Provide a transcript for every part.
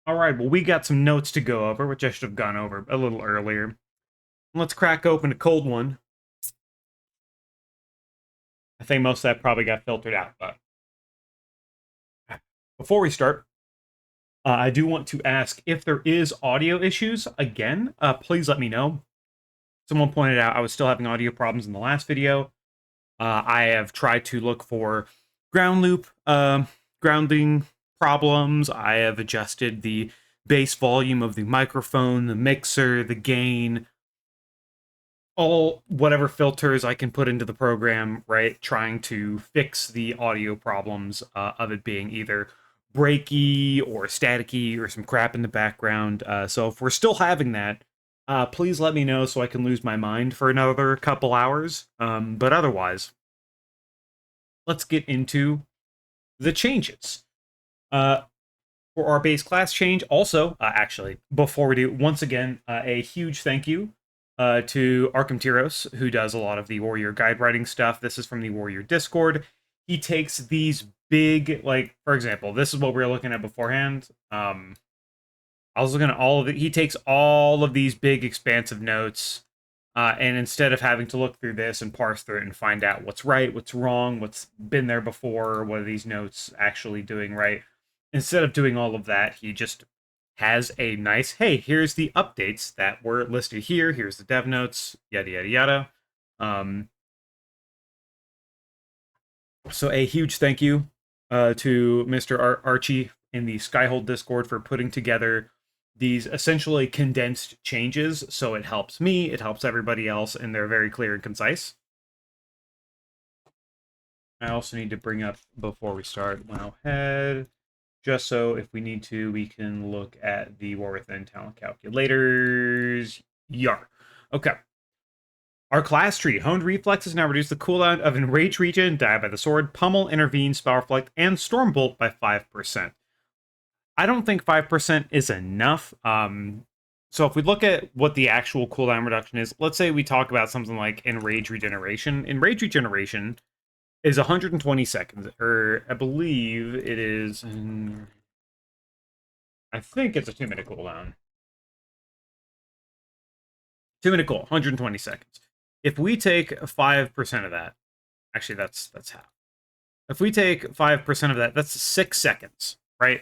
All right, well, we got some notes to go over, which I should have gone over a little earlier. Let's crack open a cold one. I think most of that probably got filtered out, but before we start, I do want to ask if there is audio issues again. Please let me know. Someone pointed out I was still having audio problems in the last video. I have tried to look for ground loop grounding problems. I have adjusted the bass volume of the microphone, the mixer, the gain, all whatever filters I can put into the program, right? Trying to fix the audio problems of it being either breaky or staticky or some crap in the background. So if we're still having that, please let me know so I can lose my mind for another couple hours. But otherwise, let's get into the changes. Uh, for our base class change, also, actually, before we do, once again, a huge thank you to Arkham Tyros, who does a lot of the Warrior guide writing stuff. This is from the Warrior Discord. He takes these big, like, for example, this is what we were looking at beforehand. I was looking at all of it. He takes all of these big, expansive notes, and instead of having to look through this and parse through it and find out what's right, what's wrong, what's been there before, what are these notes actually doing right, instead of doing all of that, he just has a nice, hey, here's the updates that were listed here, here's the dev notes, yada, yada, yada. So a huge thank you to Mr. Archie in the Skyhold Discord for putting together these essentially condensed changes, so it helps me, it helps everybody else, and they're very clear and concise. I also need to bring up, before we start, WoW Head, just so if we need to, we can look at the War Within talent calculators. Yar. Okay. Our class tree, Honed Reflexes now reduce the cooldown of Enrage Regen, Die by the Sword, Pummel, Intervene, Spell Reflect, and Stormbolt by 5%. I don't think 5% is enough. So if we look at what the actual cooldown reduction is, let's say we talk about something like Enrage Regeneration. Enrage Regeneration is 120 seconds, or I believe it is. I think it's a 2-minute cooldown. 2-minute cool, 120 seconds. If we take 5% of that, actually that's half. If we take 5% of that, that's 6 seconds, right?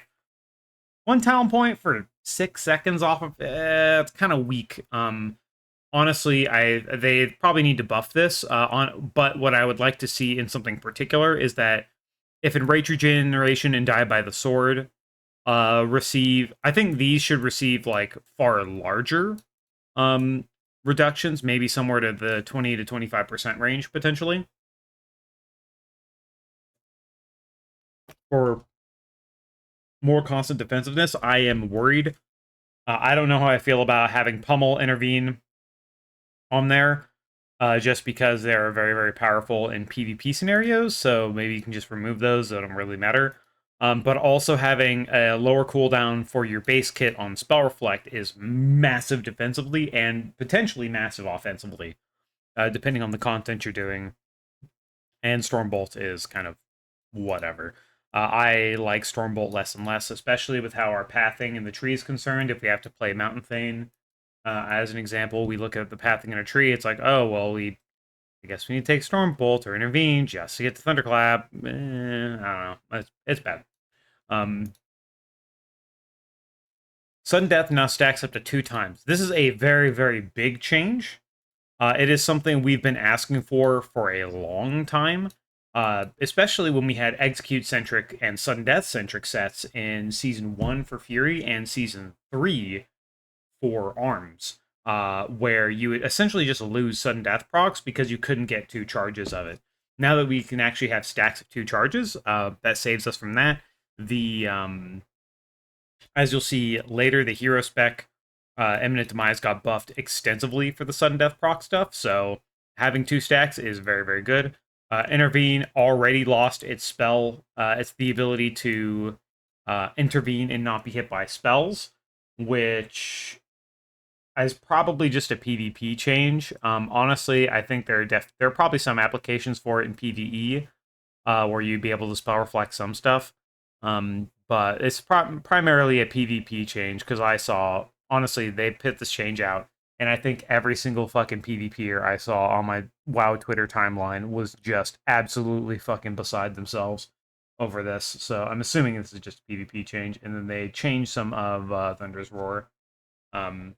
One talent point for 6 seconds off of it's kind of weak. Honestly, they probably need to buff this. But what I would like to see in something particular is that if Enrage Regeneration and Die by the Sword receive, I think these should receive like far larger reductions, maybe somewhere to the 20 to 25% range potentially. For more constant defensiveness, I am worried. I don't know how I feel about having Pummel intervene on there, just because they're very, very powerful in PvP scenarios, so maybe you can just remove those, they don't really matter. But also having a lower cooldown for your base kit on Spell Reflect is massive defensively and potentially massive offensively, depending on the content you're doing. And Stormbolt is kind of whatever. I like Stormbolt less and less, especially with how our pathing in the tree is concerned. If we have to play Mountain Thane, as an example, we look at the pathing in a tree, it's like, oh, well, I guess we need to take Stormbolt or Intervene just to get to Thunderclap. I don't know. It's bad. Sudden Death now stacks up to 2 times. This is a very, very big change. It is something we've been asking for a long time, especially when we had Execute-centric and Sudden Death-centric sets in Season 1 for Fury and Season 3 for Arms, where you would essentially just lose Sudden Death procs because you couldn't get 2 charges of it. Now that we can actually have stacks of 2 charges, that saves us from that. The as you'll see later, the hero spec Imminent Demise got buffed extensively for the sudden death proc stuff, so having 2 stacks is very, very good. Intervene already lost its spell. It's the ability to intervene and not be hit by spells, which is probably just a PvP change. Honestly, I think there are probably some applications for it in PvE, where you'd be able to spell reflect some stuff. but it's primarily a PvP change because I saw, honestly, they put this change out, and I think every single fucking PvPer I saw on my WoW Twitter timeline was just absolutely fucking beside themselves over this. So I'm assuming this is just a PvP change, and then they changed some of Thunder's Roar. Um,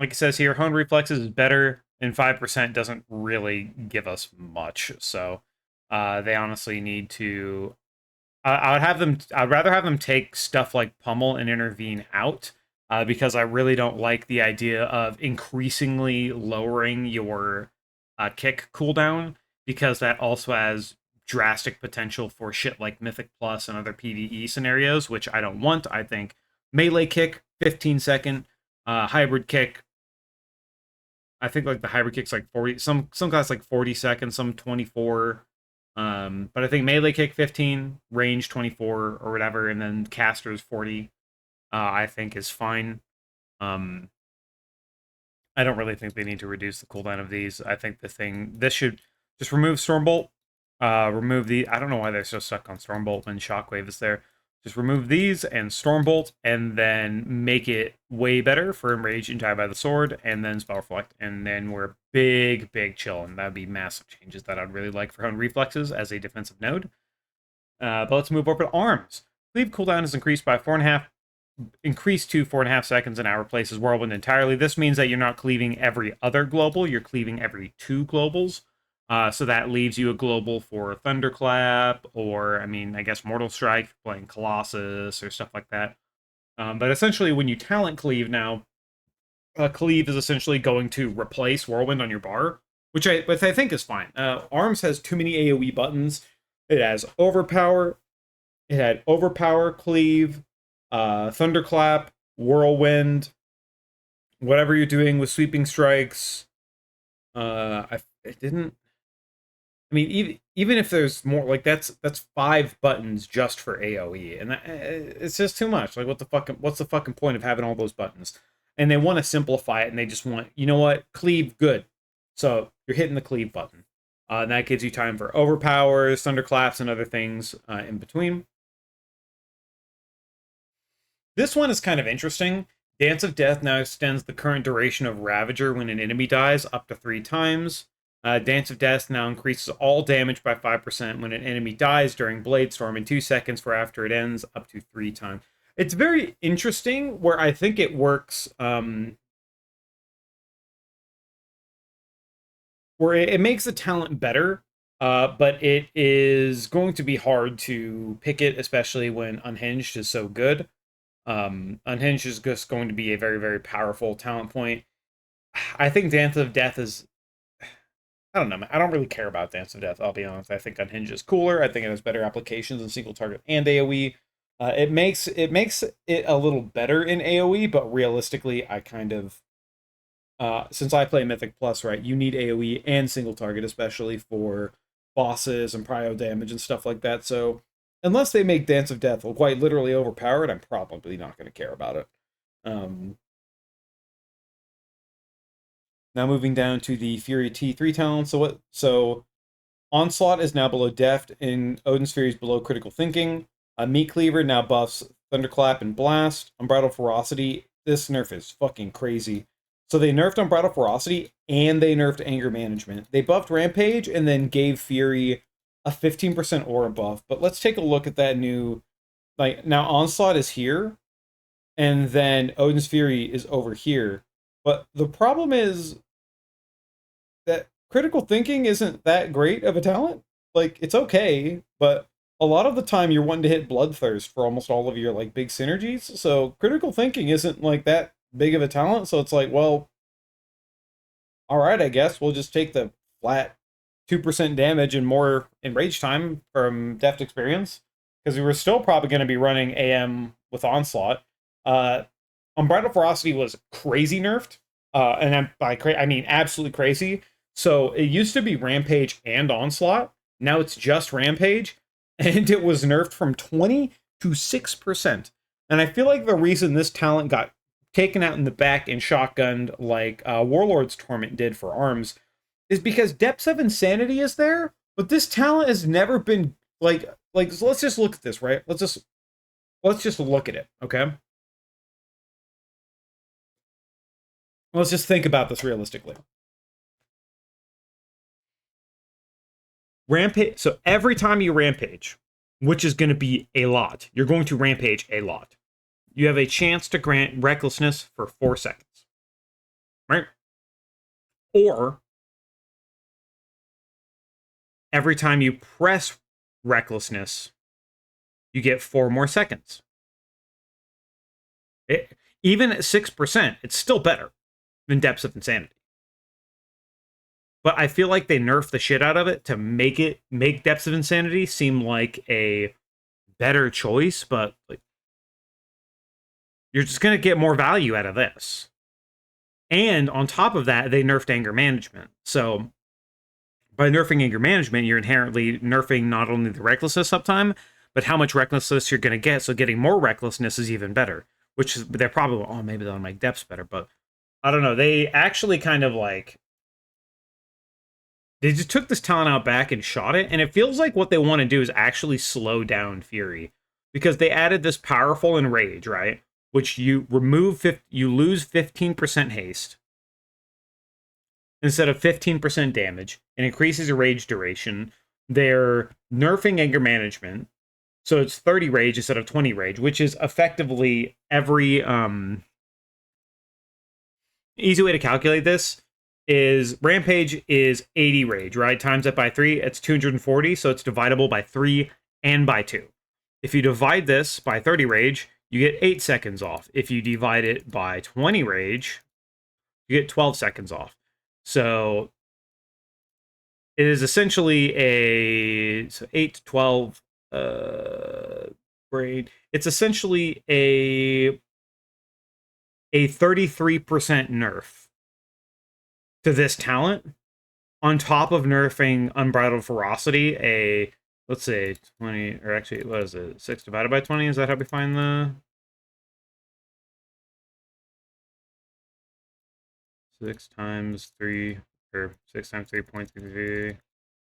like it says here, honed reflexes is better, and 5% doesn't really give us much. So they honestly need to. I would have them. I'd rather have them take stuff like pummel and intervene out, because I really don't like the idea of increasingly lowering your kick cooldown, because that also has drastic potential for shit like Mythic Plus and other PvE scenarios, which I don't want. I think melee kick 15-second, hybrid kick. I think like the hybrid kick's like 40. Some guys like 40 seconds, some 24. But I think melee kick 15, range 24 or whatever, and then casters 40. I think is fine. Um, I don't really think they need to reduce the cooldown of these. I think this should just remove Stormbolt. Remove the. I don't know why they're so stuck on Stormbolt when Shockwave is there. Just remove these and Stormbolt, and then make it way better for Enrage and Die by the Sword, and then Spell Reflect, and then we're big chillin'. That'd be massive changes that I'd really like for Honed Reflexes as a defensive node. But let's move over to arms. Cleave cooldown is increased by 4.5, increased to 4.5 seconds, and now replaces Whirlwind entirely. This means that you're not cleaving every other global, you're cleaving every 2 globals. So that leaves you a global for Thunderclap, or, I mean, I guess Mortal Strike, playing Colossus, or stuff like that. But essentially, when you talent cleave now, cleave is essentially going to replace Whirlwind on your bar, which I think is fine. Arms has too many AoE buttons. It has Overpower, it had Overpower, Cleave, Thunderclap, Whirlwind, whatever you're doing with Sweeping Strikes. It didn't. I mean, even if there's more, like that's 5 buttons just for AOE, and it's just too much. Like, what's the fucking point of having all those buttons? And they want to simplify it, and they just want, you know what, cleave, good. So you're hitting the cleave button, and that gives you time for overpowers, thunderclaps, and other things in between. This one is kind of interesting. Dance of Death now extends the current duration of Ravager when an enemy dies up to 3 times. Dance of Death now increases all damage by 5% when an enemy dies during Blade Storm, and 2 seconds for after it ends, up to 3 times. It's very interesting, where I think it works, where it makes the talent better, but it is going to be hard to pick it, especially when Unhinged is so good. Unhinged is just going to be a very powerful talent point. I think Dance of Death is, I don't know. I don't really care about Dance of Death, I'll be honest. I think Unhinged is cooler. I think it has better applications in single target and AoE. It makes it a little better in AoE, but realistically, I kind of, since I play Mythic Plus, right, you need AoE and single target, especially for bosses and prio damage and stuff like that. So unless they make Dance of Death quite literally overpowered, I'm probably not going to care about it. Now moving down to the Fury T3 talent. So Onslaught is now below Deft, and Odin's Fury is below Critical Thinking. Meat Cleaver now buffs Thunderclap and Blast. Unbridled Ferocity, this nerf is fucking crazy. So they nerfed Unbridled Ferocity, and they nerfed Anger Management. They buffed Rampage, and then gave Fury a 15% aura buff. But let's take a look at that new, like, now Onslaught is here, and then Odin's Fury is over here. But the problem is that Critical Thinking isn't that great of a talent. Like, it's okay, but a lot of the time you're wanting to hit Bloodthirst for almost all of your, like, big synergies. So Critical Thinking isn't, like, that big of a talent. So it's like, well, alright, I guess we'll just take the flat 2% damage and more enrage time from Deft Experience, because we were still probably going to be running AM with Onslaught. Unbridled Ferocity was crazy nerfed, and I mean absolutely crazy. So it used to be Rampage and Onslaught. Now it's just Rampage, and it was nerfed from 20 to 6%. And I feel like the reason this talent got taken out in the back and shotgunned like Warlord's Torment did for arms is because Depths of Insanity is there, but this talent has never been, like, like, so let's just look at this, right? Let's just look at it, okay? Let's just think about this realistically. Rampage. So every time you rampage, which is going to be a lot, you're going to rampage a lot. You have a chance to grant recklessness for 4 seconds, right? Or every time you press recklessness, you get 4 more seconds. Even at 6%, it's still better than Depths of Insanity. But I feel like they nerfed the shit out of it to make Depths of Insanity seem like a better choice, but like you're just gonna get more value out of this. And on top of that, they nerfed anger management. So by nerfing anger management, you're inherently nerfing not only the recklessness uptime, but how much recklessness you're gonna get. So getting more recklessness is even better. Which is they're probably, oh, maybe they'll make depths better, but I don't know. They actually kind of like they just took this talent out back and shot it, and it feels like what they want to do is actually slow down Fury, because they added this powerful enrage, right? Which you you lose 15% haste instead of 15% damage, and increases your rage duration. They're nerfing anger management, so it's 30 rage instead of 20 rage, which is effectively every easy way to calculate this is Rampage is 80 rage, right? Times that by 3, it's 240, so it's dividable by 3 and by 2. If you divide this by 30 rage, you get 8 seconds off. If you divide it by 20 rage, you get 12 seconds off. So it is essentially a 8 to 12 grade. It's essentially a 33% nerf to this talent, on top of nerfing Unbridled Ferocity, let's say 20, or actually, what is it? 6 divided by 20? Is that how we find the 6 times 3, or 6 times 3.33?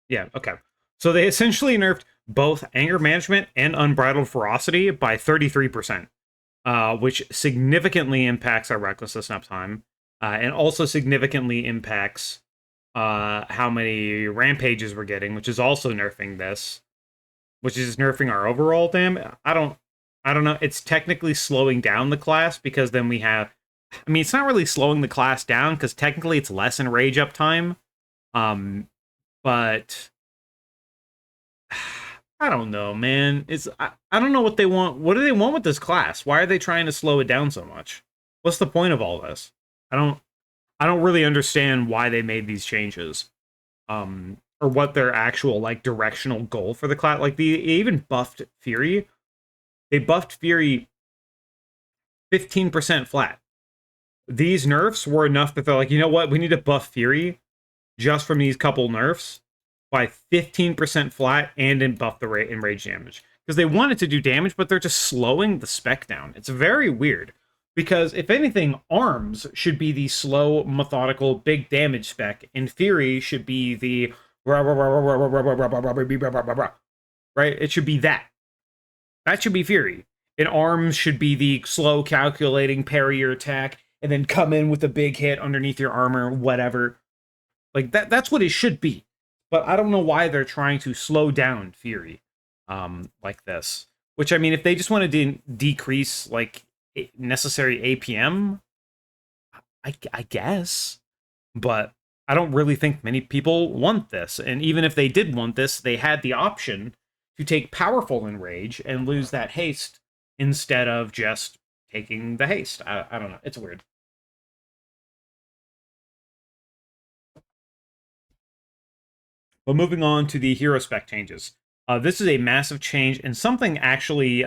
Yeah, okay. So they essentially nerfed both Anger Management and Unbridled Ferocity by 33%, which significantly impacts our Recklessness uptime, and also significantly impacts how many rampages we're getting, which is also nerfing this, which is nerfing our overall damage. I don't know. It's technically slowing down the class, because then we have, I mean, it's not really slowing the class down because technically it's less in rage uptime. But I don't know, man. I don't know what they want. What do they want with this class? Why are they trying to slow it down so much? What's the point of all this? I don't really understand why they made these changes. Or what their actual like directional goal for the class. Like they even buffed Fury. They buffed Fury 15% flat. These nerfs were enough that they're like, you know what? We need to buff Fury just from these couple nerfs by 15% flat and then buff the rate and rage damage. Because they wanted to do damage, but they're just slowing the spec down. It's very weird. Because if anything, Arms should be the slow, methodical, big damage spec, and Fury should be the right? It should be that. That should be Fury. And Arms should be the slow, calculating, parry your attack, and then come in with a big hit underneath your armor, whatever. Like that's what it should be. But I don't know why they're trying to slow down Fury like this. Which, I mean, if they just want to decrease like necessary APM, I guess. But I don't really think many people want this. And even if they did want this, they had the option to take Powerful Enrage and lose that haste instead of just taking the haste. I don't know. It's weird. But moving on to the hero spec changes. This is a massive change and something actually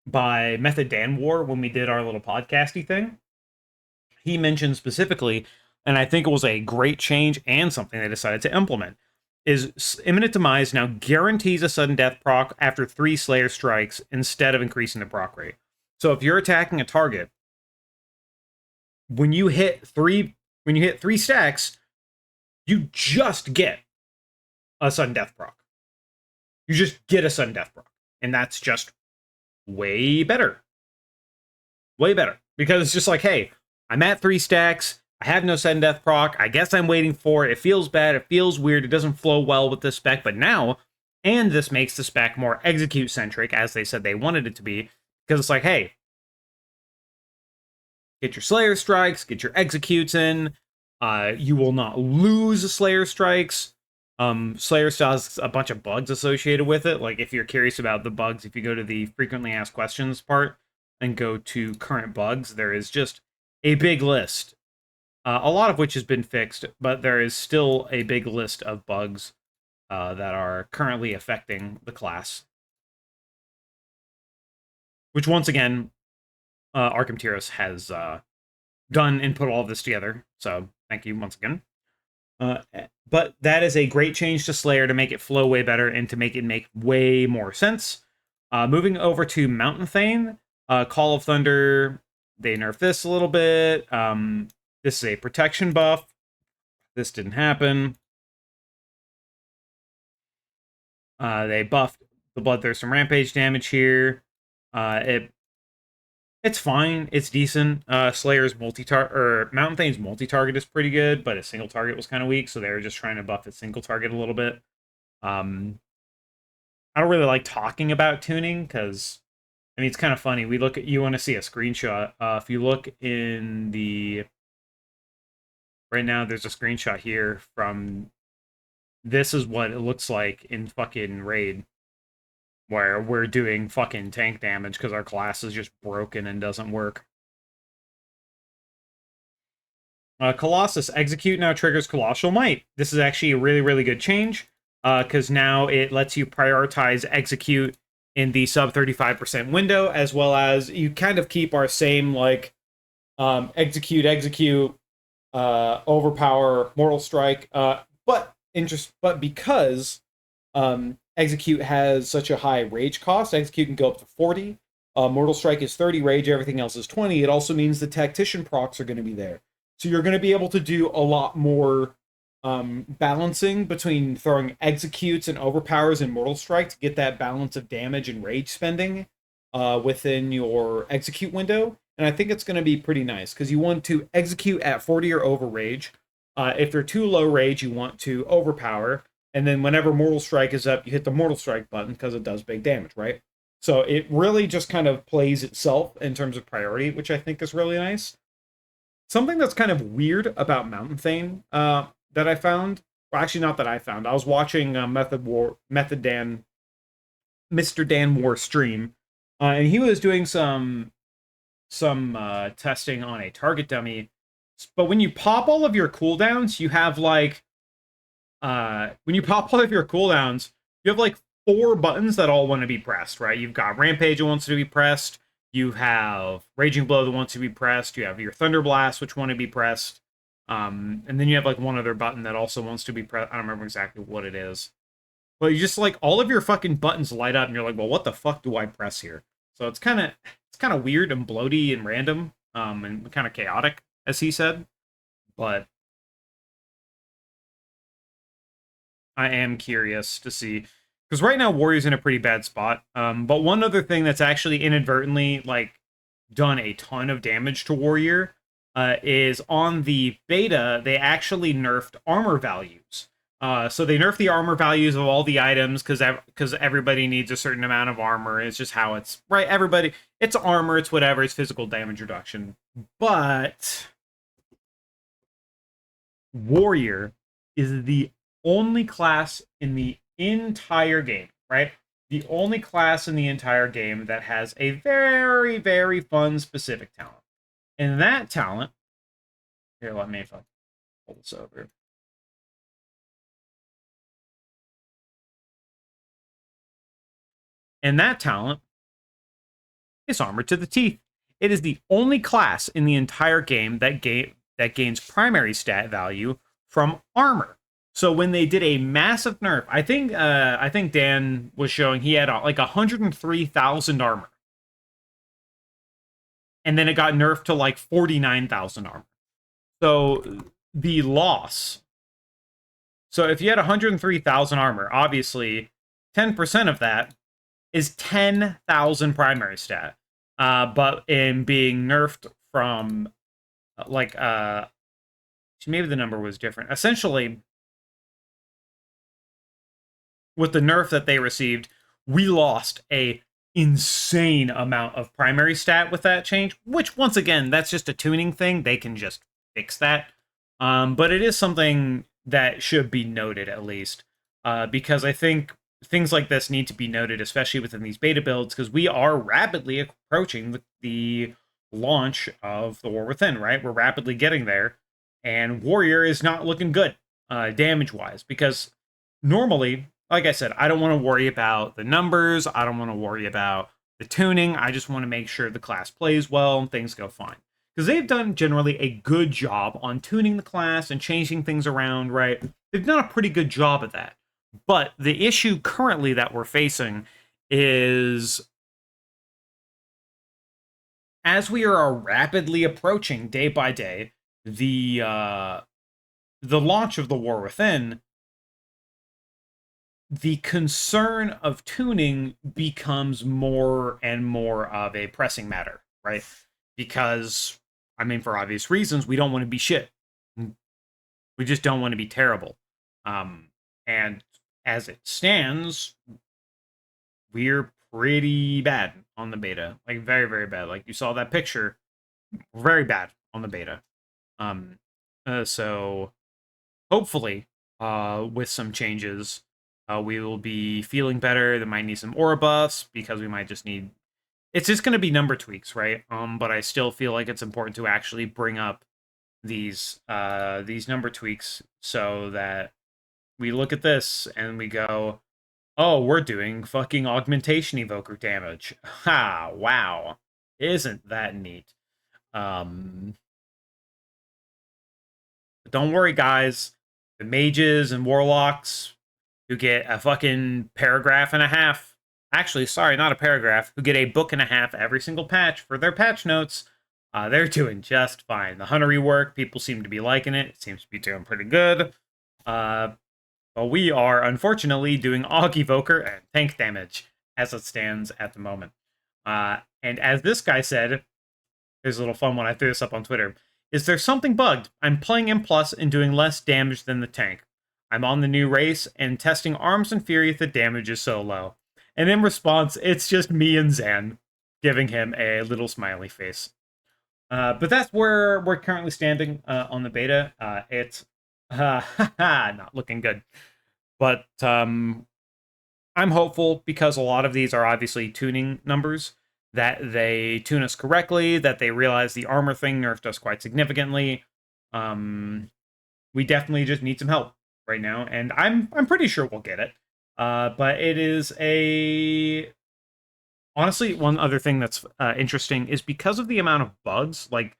by Method Dan War when we did our little podcasty thing. He mentioned specifically, and I think it was a great change and something they decided to implement, is Imminent Demise now guarantees a sudden death proc after 3 Slayer strikes instead of increasing the proc rate. So if you're attacking a target, when you hit 3 stacks, you just get a sudden death proc. You just get a sudden death proc, and that's just way better. Way better. Because it's just like, hey, I'm at 3 stacks. I have no sudden death proc. I guess I'm waiting for it. It feels bad. It feels weird. It doesn't flow well with this spec. But now, and this makes the spec more execute-centric, as they said they wanted it to be. Because it's like, hey, get your Slayer strikes, get your executes in. You will not lose Slayer strikes. Slayer still has a bunch of bugs associated with it. Like, if you're curious about the bugs, if you go to the frequently asked questions part and go to current bugs, there is just a big list. A lot of which has been fixed, but there is still a big list of bugs that are currently affecting the class. Which, once again, Arkham Tyros has done and put all of this together. So, thank you once again. But that is a great change to Slayer to make it flow way better and to make it make way more sense. Moving over to Mountain Thane, Call of Thunder, they nerfed this a little bit. This is a protection buff. This didn't happen. They buffed the Bloodthirst and Rampage damage here. It's fine. It's decent. Slayer's multi-target, or Mountain Thane's multi-target is pretty good, but a single target was kind of weak, so they were just trying to buff its single target a little bit. I don't really like talking about tuning, because, I mean, it's kind of funny. We look at, you want to see a screenshot. If you look in the, right now, there's a screenshot here from, this is what it looks like in fucking Raid, where we're doing fucking tank damage because our class is just broken and doesn't work. Colossus execute now triggers Colossal Might. This is actually a really, really good change because now it lets you prioritize execute in the sub 35% window, as well as you kind of keep our same like execute, overpower, mortal strike, but because execute has such a high rage cost, execute can go up to 40. Mortal strike is 30 rage, everything else is 20. It also means the tactician procs are going to be there. So you're going to be able to do a lot more balancing between throwing executes and overpowers and mortal strike to get that balance of damage and rage spending within your execute window. And I think it's going to be pretty nice because you want to execute at 40 or over rage. If they're too low rage, you want to overpower. And then whenever Mortal Strike is up, you hit the Mortal Strike button because it does big damage, right? So it really just kind of plays itself in terms of priority, which I think is really nice. Something that's kind of weird about Mountain Thane that I found, well, actually not that I found. I was watching Mr. Dan War stream, and he was doing some testing on a target dummy. But when you pop all of your cooldowns, you have like when you pop all of your cooldowns, you have like 4 buttons that all want to be pressed, right? You've got Rampage that wants to be pressed. You have Raging Blow that wants to be pressed. You have your Thunder Blast, which want to be pressed. And then you have like one other button that also wants to be pressed. I don't remember exactly what it is. But you just like all of your fucking buttons light up and you're like, well, what the fuck do I press here? So it's kind of weird and bloaty and random, and kind of chaotic, as he said. But I am curious to see, because right now Warrior's in a pretty bad spot. But one other thing that's actually inadvertently like done a ton of damage to Warrior is on the beta they nerfed armor values. So they nerfed the armor values of all the items because everybody needs a certain amount of armor. It's just how it's right. Everybody, it's armor, it's whatever, it's physical damage reduction. But Warrior is the only class in the entire game, right? The only class in the entire game that has a very, very fun specific talent. And that talent, here, let me pull this over. And that talent is Armor to the Teeth. It is the only class in the entire game that gains primary stat value from armor. So when they did a massive nerf, I think Dan was showing he had like 103,000 armor. And then it got nerfed to like 49,000 armor. So the loss. So if you had 103,000 armor, obviously 10% of that is 10,000 primary stat. But in being nerfed from like maybe the number was different. Essentially, with the nerf that they received, we lost a insane amount of primary stat with that change, which once again, that's just a tuning thing. They can just fix that. But it is something that should be noted at least, because I think things like this need to be noted, especially within these beta builds, because we are rapidly approaching the launch of the War Within, right? We're rapidly getting there, and Warrior is not looking good damage wise, because normally, like I said, I don't want to worry about the numbers. I don't want to worry about the tuning. I just want to make sure the class plays well and things go fine. Because they've done generally a good job on tuning the class and changing things around, right? They've done a pretty good job of that. But the issue currently that we're facing is as we are rapidly approaching day by day the launch of the War Within, the concern of tuning becomes more and more of a pressing matter, right? Because, I mean, for obvious reasons, we don't want to be shit. We just don't want to be terrible. And as it stands, we're pretty bad on the beta. Like, very, very bad. Like, you saw that picture. Very bad on the beta. So, hopefully, with some changes, we will be feeling better. They might need some aura buffs because we might just need. It's just going to be number tweaks, right? But I still feel like it's important to actually bring up these number tweaks so that we look at this and we go, "Oh, we're doing fucking augmentation evoker damage." Ha! Wow, isn't that neat? Um, but don't worry, guys. The mages and warlocks who get a fucking paragraph and a half. Actually, sorry, not a paragraph. Who get a book and a half every single patch for their patch notes. They're doing just fine. The hunter rework, people seem to be liking it. It seems to be doing pretty good. But we are unfortunately doing Aug Evoker and tank damage as it stands at the moment. And as this guy said, here's a little fun one. I threw this up on Twitter. Is there something bugged? I'm playing M plus and doing less damage than the tank. I'm on the new race and testing Arms and Fury if the damage is so low. And in response, it's just me and Zan giving him a little smiley face. But that's where we're currently standing on the beta. It's not looking good. But I'm hopeful because a lot of these are obviously tuning numbers that they tune us correctly, that they realize the armor thing nerfed us quite significantly. We definitely just need some help right now, and I'm pretty sure we'll get it. But it is a honestly one other thing that's interesting is because of the amount of bugs. Like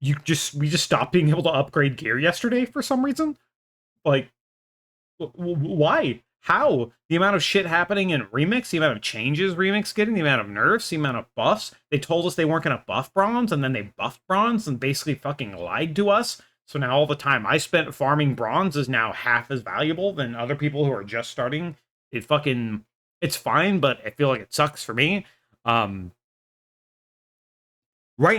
we just stopped being able to upgrade gear yesterday for some reason. Like why? How? The amount of shit happening in Remix, the amount of changes Remix getting, the amount of nerfs, the amount of buffs. They told us they weren't going to buff bronze, and then they buffed bronze and basically fucking lied to us. So now all the time I spent farming bronze is now half as valuable than other people who are just starting. It's fine, but I feel like it sucks for me. Right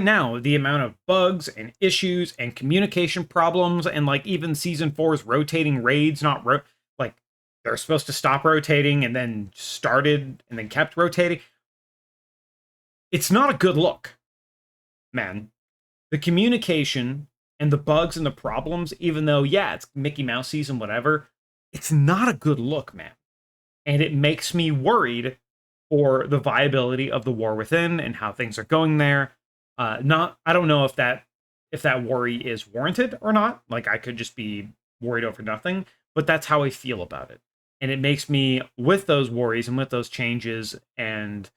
now, the amount of bugs and issues and communication problems and like even season 4's rotating raids not like they're supposed to stop rotating and then started and then kept rotating. It's not a good look, man. The communication and the bugs and the problems, even though yeah, it's Mickey Mouse season whatever, it's not a good look, man. And it makes me worried for the viability of the War Within and how things are going there. I don't know if that worry is warranted or not. Like I could just be worried over nothing, but that's how I feel about it. And it makes me, with those worries and with those changes and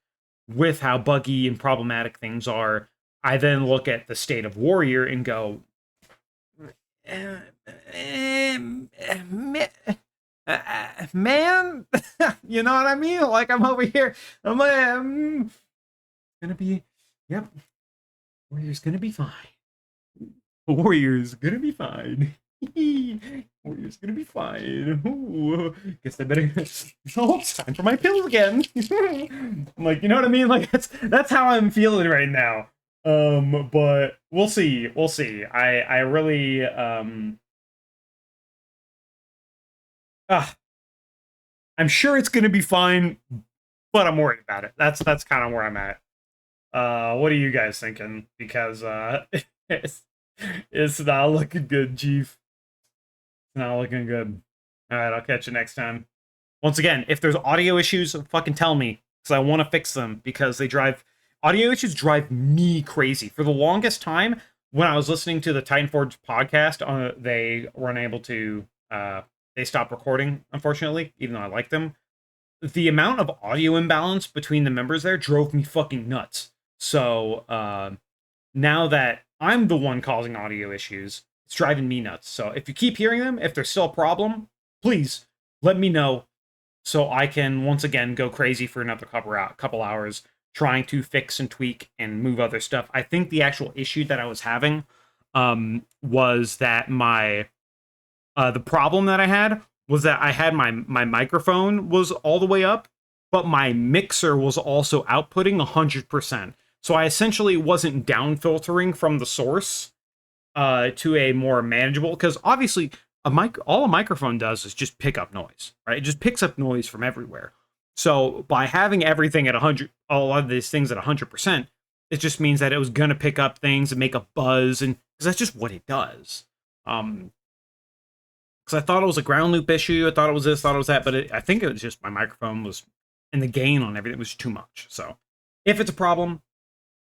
with how buggy and problematic things are, I then look at the state of Warrior and go, man, you know what I mean? Like I'm over here, I'm like, gonna be, yep, Warrior's gonna be fine. Warrior's gonna be fine. It's gonna be fine. Ooh, guess I better. Oh, it's time for my pills again. I'm like, you know what I mean? Like that's how I'm feeling right now. But we'll see. We'll see. I really ah, I'm sure it's gonna be fine, but I'm worried about it. That's kind of where I'm at. What are you guys thinking? Because it's it's not looking good, Chief. It's not looking good. All right, I'll catch you next time. Once again, if there's audio issues, fucking tell me because I want to fix them because they drive audio issues drive me crazy. For the longest time, when I was listening to the Titanforge podcast, they were unable to. They stopped recording, unfortunately, even though I like them. The amount of audio imbalance between the members there drove me fucking nuts. So now that I'm the one causing audio issues, it's driving me nuts. So if you keep hearing them, if there's still a problem, please let me know so I can once again go crazy for another couple hours trying to fix and tweak and move other stuff. I think the actual issue that I was having was that my the problem that I had was that I had my microphone was all the way up, but my mixer was also outputting 100%. So I essentially wasn't down filtering from the source to a more manageable, because obviously all a microphone does is just pick up noise, right? It just picks up noise from everywhere. So by having everything at 100, a lot of these things at 100%, it just means that it was gonna pick up things and make a buzz, and because that's just what it does. Because I thought it was a ground loop issue, I thought it was this, thought it was that, but I think it was just my microphone was, and the gain on everything was too much. So if it's a problem,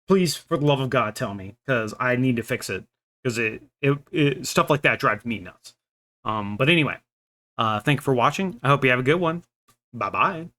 please, for the love of God, tell me, because I need to fix it, because it stuff like that drives me nuts. But anyway, thank you for watching. I hope you have a good one. Bye bye.